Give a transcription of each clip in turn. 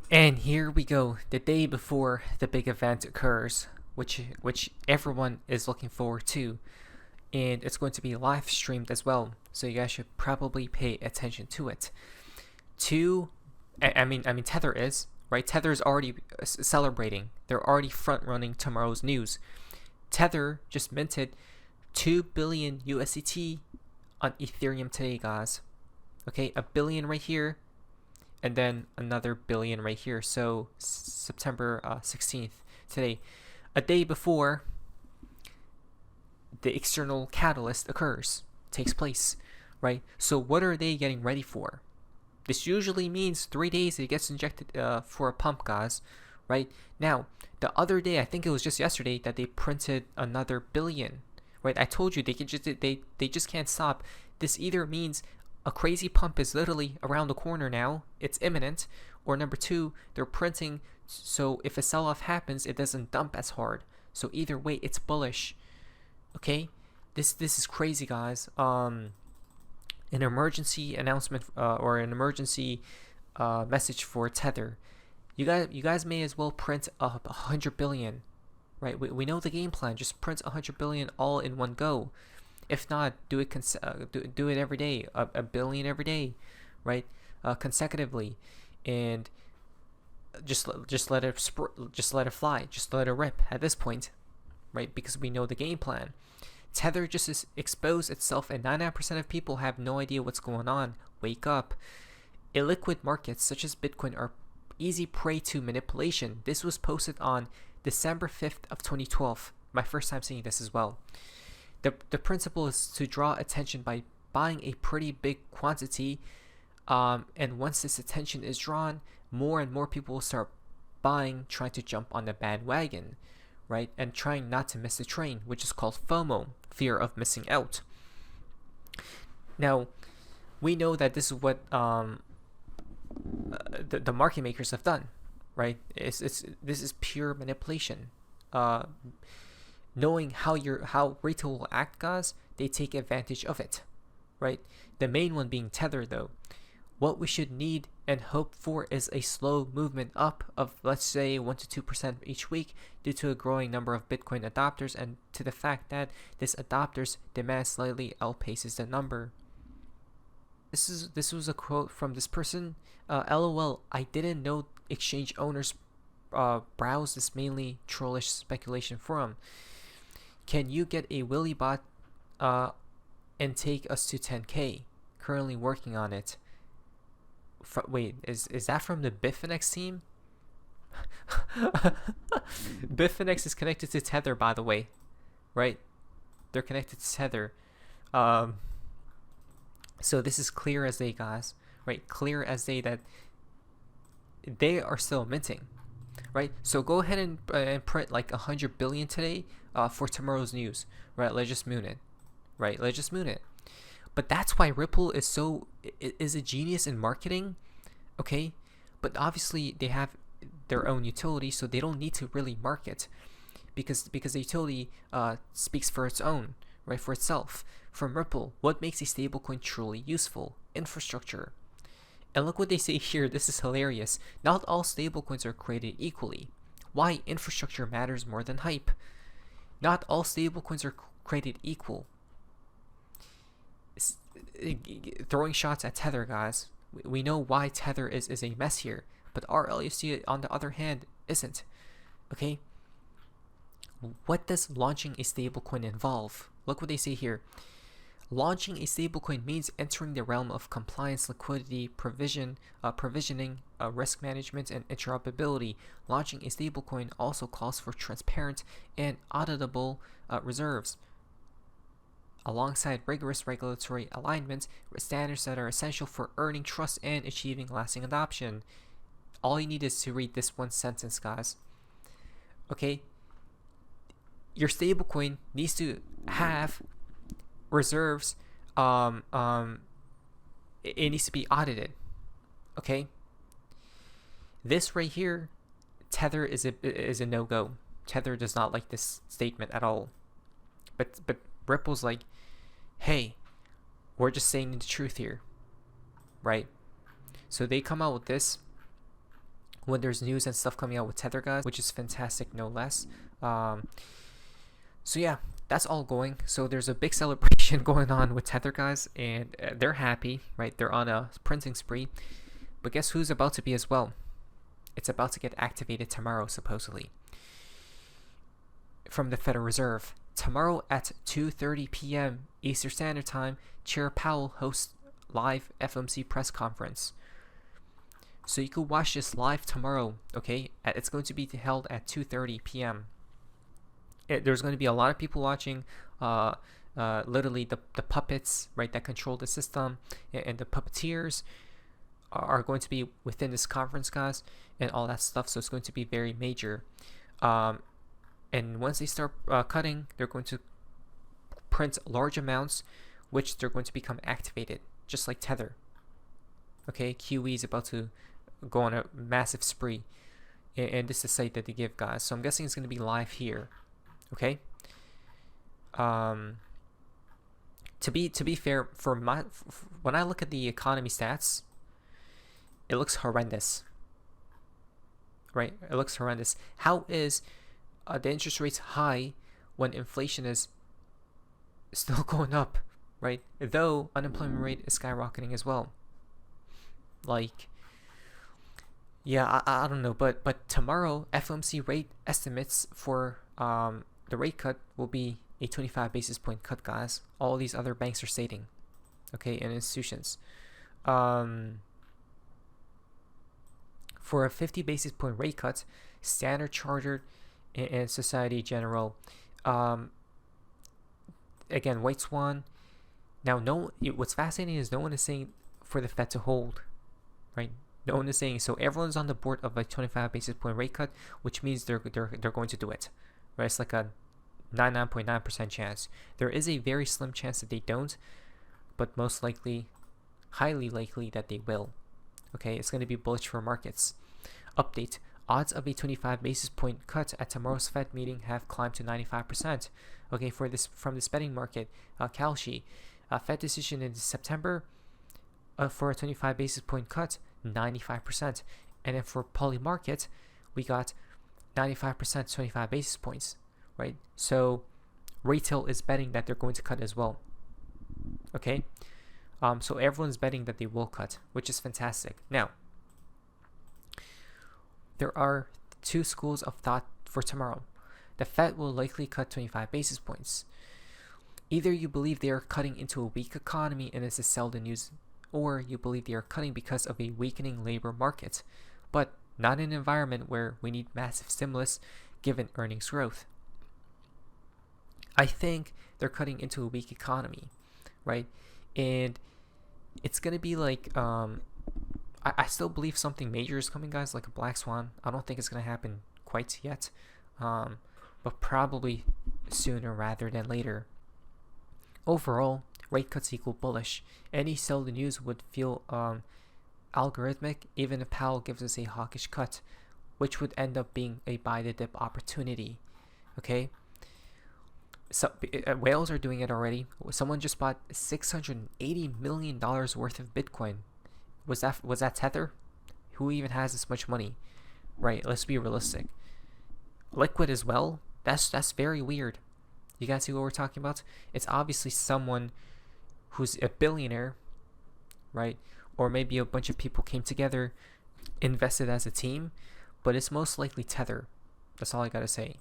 And here we go, the day before the big event occurs, which everyone is looking forward to, and it's going to be live streamed as well. So you guys should probably pay attention to it. I mean, Tether is right. Tether is already celebrating. They're already front running tomorrow's news. Tether just minted 2 billion USDT on Ethereum today, guys. Okay, a billion right here, and then another billion right here. So September 16th today, a day before the external catalyst takes place, right? So what are they getting ready for? This usually means 3 days it gets injected for a pump, guys, right? Now, the other day, I think it was just yesterday, that they printed another billion, right? I told you they just can't stop. This either means a crazy pump is literally around the corner now, it's imminent, or number two, they're printing so if a sell-off happens, it doesn't dump as hard. So either way, it's bullish. Okay, this is crazy, guys. An emergency announcement or an emergency message for Tether. You guys may as well print 100 billion, right? We know the game plan. Just print 100 billion all in one go. If not, do it do it every day, a billion every day, right? Consecutively, and just let it fly, just let it rip at this point, right? Because we know the game plan. Tether just exposed itself, and 99% of people have no idea what's going on. Wake up. Illiquid markets such as Bitcoin are easy prey to manipulation. This was posted on December 5th of 2012. My first time seeing this as well. The principle is to draw attention by buying a pretty big quantity, and once this attention is drawn, more and more people will start buying, trying to jump on the bandwagon, right? And trying not to miss the train, which is called FOMO, fear of missing out. Now, we know that this is what the market makers have done, right? This is pure manipulation. Knowing how retail will act, guys, they take advantage of it, right? The main one being Tether, though. What we should need and hope for is a slow movement up of, let's say, 1 to 2% each week due to a growing number of Bitcoin adopters and to the fact that this adopters demand slightly outpaces the number. This was a quote from this person. LOL, I didn't know exchange owners browse this mainly trollish speculation forum. Can you get a Willy bot and take us to 10K? Currently working on it. Wait, is that from the Bitfinex team? Bitfinex is connected to Tether, by the way, right? They're connected to Tether. So this is clear as day, guys, right? Clear as day that they are still minting, right? So go ahead and print like 100 billion today for tomorrow's news, right? Let's just moon it, right? Let's just moon it. But that's why Ripple is a genius in marketing, okay? But obviously they have their own utility, so they don't need to really market because the utility speaks for its own, right? For itself. From Ripple, what makes a stablecoin truly useful? Infrastructure. And look what they say here. This is hilarious. Not all stablecoins are created equally. Why infrastructure matters more than hype. Not all stablecoins are created equal. Throwing shots at Tether, guys. We know why Tether is a mess here, but RLUC, on the other hand, isn't. Okay? What does launching a stablecoin involve? Look what they say here. Launching a stablecoin means entering the realm of compliance, liquidity, provisioning, risk management, and interoperability. Launching a stablecoin also calls for transparent and auditable reserves, alongside rigorous regulatory alignment with standards that are essential for earning trust and achieving lasting adoption. All you need is to read this one sentence, guys. Okay? Your stablecoin needs to have reserves. It needs to be audited. Okay? This right here, Tether is a no-go. Tether does not like this statement at all. But Ripple's like, hey, we're just saying the truth here, right? So they come out with this. when there's news and stuff coming out with Tether, guys, which is fantastic, no less. So yeah, that's all going. So there's a big celebration going on with Tether, guys, and they're happy, right? They're on a printing spree. But guess who's about to be as well? It's about to get activated tomorrow, supposedly, from the Federal Reserve. Tomorrow at 2:30 p.m. Eastern Standard Time, Chair Powell hosts live FOMC press conference. So you could watch this live tomorrow, okay? It's going to be held at 2:30 p.m. There's going to be a lot of people watching, literally the puppets, right, that control the system, and the puppeteers are going to be within this conference, guys, and all that stuff. So it's going to be very major. And once they start cutting, they're going to print large amounts, which they're going to become activated, just like Tether. Okay, QE is about to go on a massive spree, and this is the site that they give, guys. So I'm guessing it's going to be live here. Okay. To be fair, when I look at the economy stats, it looks horrendous. Right? It looks horrendous. How is the interest rates high when inflation is still going up, right? Though unemployment rate is skyrocketing as well. Like, yeah, I don't know, but tomorrow FOMC rate estimates for the rate cut will be a 25 basis point cut, guys. All these other banks are stating, okay, and institutions. For a 50 basis point rate cut, Standard Chartered and Society General, again, White Swan. Now, what's fascinating is no one is saying for the Fed to hold, right? No one is saying, so everyone's on the board of a 25 basis point rate cut, which means they're going to do it, right? It's like a 99.9% chance. There is a very slim chance that they don't, but most likely, highly likely that they will. Okay, it's going to be bullish for markets. Update: odds of a 25 basis point cut at tomorrow's Fed meeting have climbed to 95%. Okay, from this betting market, Kalshi, Fed decision in September for a 25 basis point cut, 95%. And then for Poly Market, we got 95%, 25 basis points, right? So retail is betting that they're going to cut as well. Okay, so everyone's betting that they will cut, which is fantastic. Now, there are two schools of thought for tomorrow. The Fed will likely cut 25 basis points. Either you believe they are cutting into a weak economy and this is sell the news, or you believe they are cutting because of a weakening labor market, but not an environment where we need massive stimulus given earnings growth. I think they're cutting into a weak economy, right? And it's going to be like, I still believe something major is coming, guys, like a black swan. I don't think it's going to happen quite yet, but probably sooner rather than later. Overall, rate cuts equal bullish. Any sell the news would feel algorithmic, even if Powell gives us a hawkish cut, which would end up being a buy the dip opportunity. Okay? So whales are doing it already. Someone just bought $680 million worth of Bitcoin. Was that Tether? Who even has this much money? Right, let's be realistic. Liquid as well? That's very weird. You guys see what we're talking about? It's obviously someone who's a billionaire, right? Or maybe a bunch of people came together, invested as a team, but it's most likely Tether. That's all I gotta say.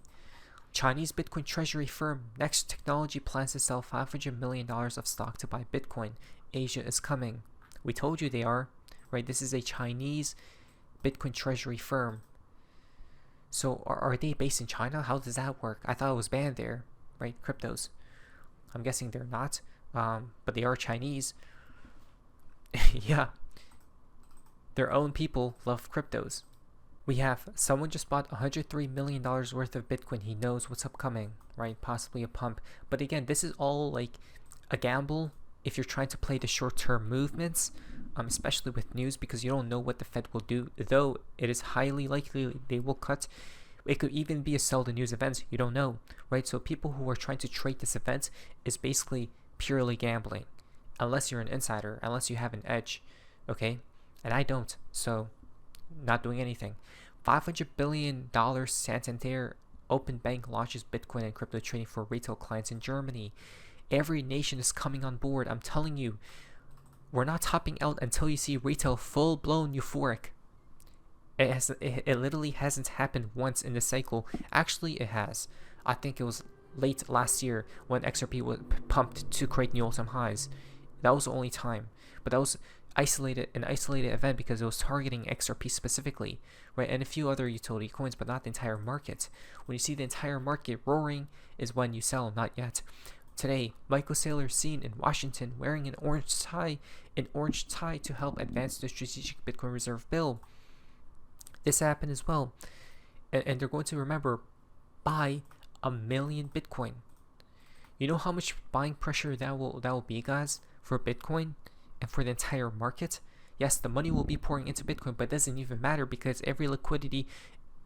Chinese Bitcoin treasury firm Next Technology plans to sell $500 million of stock to buy Bitcoin. Asia is coming. We told you they are, right? This is a Chinese Bitcoin treasury firm. So are they based in China? How does that work? I thought it was banned there, right? Cryptos. I'm guessing they're not, but they are Chinese. Yeah. Their own people love cryptos. We have someone just bought $103 million worth of Bitcoin. He knows what's upcoming, right? Possibly a pump. But again, this is all like a gamble if you're trying to play the short-term movements, especially with news, because you don't know what the Fed will do. Though it is highly likely they will cut. It could even be a sell the news event. You don't know, right? So people who are trying to trade this event is basically purely gambling, unless you're an insider, unless you have an edge, okay? And I don't. So not doing anything. $500 billion Santander Open Bank launches Bitcoin and crypto trading for retail clients in Germany. Every nation is coming on board. I'm telling you, we're not topping out until you see retail full-blown euphoric. It literally hasn't happened once in this cycle. Actually, it has. I think it was late last year when XRP was pumped to create new all-time highs. That was the only time. But that was an isolated event because it was targeting XRP specifically, right? And a few other utility coins, but not the entire market. When you see the entire market roaring is when you sell, not yet. Today, Michael Saylor seen in Washington wearing an orange tie to help advance the strategic Bitcoin reserve bill. This happened as well. And they're going to remember, buy 1 million Bitcoin. You know how much buying pressure that will be, guys, for Bitcoin and for the entire market? Yes, the money will be pouring into Bitcoin, but it doesn't even matter because every liquidity,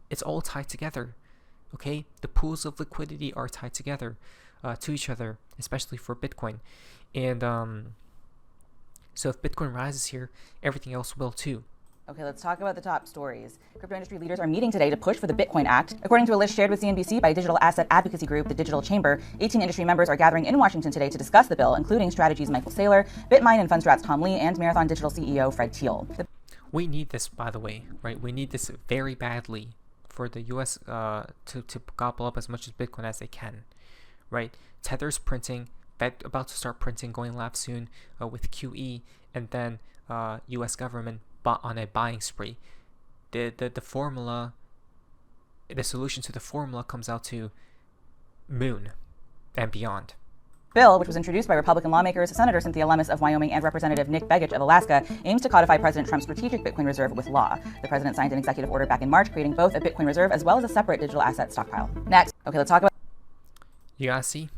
it's all tied together. Okay? The pools of liquidity are tied together to each other, especially for Bitcoin. And so if Bitcoin rises here, everything else will too. Okay, let's talk about the top stories. Crypto industry leaders are meeting today to push for the Bitcoin Act. According to a list shared with CNBC by digital asset advocacy group, the Digital Chamber, 18 industry members are gathering in Washington today to discuss the bill, including Strategy's Michael Saylor, BitMine and Fundstrat's Tom Lee, and Marathon Digital CEO Fred Thiel. We need this, by the way, right? We need this very badly for the U.S. To gobble up as much as Bitcoin as they can, right? Tether's printing, Fed about to start printing, going live soon with QE, and then U.S. government on a buying spree. The formula, the solution to the formula comes out to moon and beyond. Bill, which was introduced by Republican lawmakers, Senator Cynthia Lummis of Wyoming and Representative Nick Begich of Alaska, aims to codify President Trump's strategic Bitcoin reserve with law. The president signed an executive order back in March, creating both a Bitcoin reserve as well as a separate digital asset stockpile. Next, okay, let's talk about... You guys see?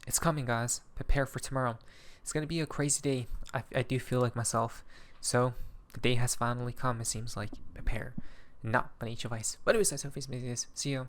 It's coming, guys. Prepare for tomorrow. It's going to be a crazy day. I do feel like myself. So, the day has finally come, it seems like. Prepare. Not financial advice. But anyways, that's how Facebook is. See you.